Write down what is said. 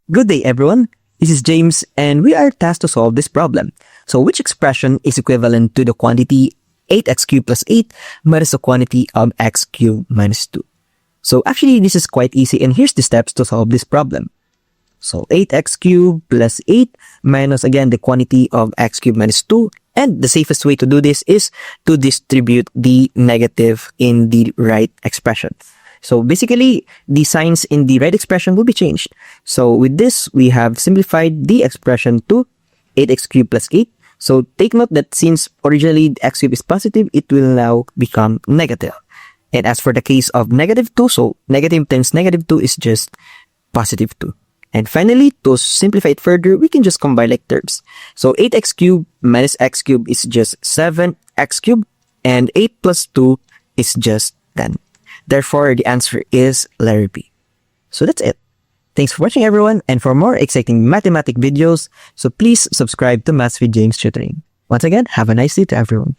Good day, everyone. This is James, and we are tasked to solve this problem. So, which expression is equivalent to the quantity 8x cubed plus 8 minus the quantity of x cubed minus 2? So, actually, this is quite easy, and here's the steps to solve this problem. So, 8x cubed plus 8 minus, again, the quantity of x cubed minus 2. And the safest way to do this is to distribute the negative in the right expression. So basically, the signs in the right expression will be changed. So with this, we have simplified the expression to 8x cubed plus 8. So take note that since originally the x cubed is positive, it will now become negative. And as for the case of negative 2, so negative times negative 2 is just positive 2. And finally, to simplify it further, we can just combine like terms. So 8x cubed minus x cubed is just 7x cubed, and 8 plus 2 is just 10. Therefore, the answer is letter B. So that's it. Thanks for watching, everyone, and for more exciting mathematics videos, so please subscribe to Maths with James Tutoring. Once again, have a nice day to everyone.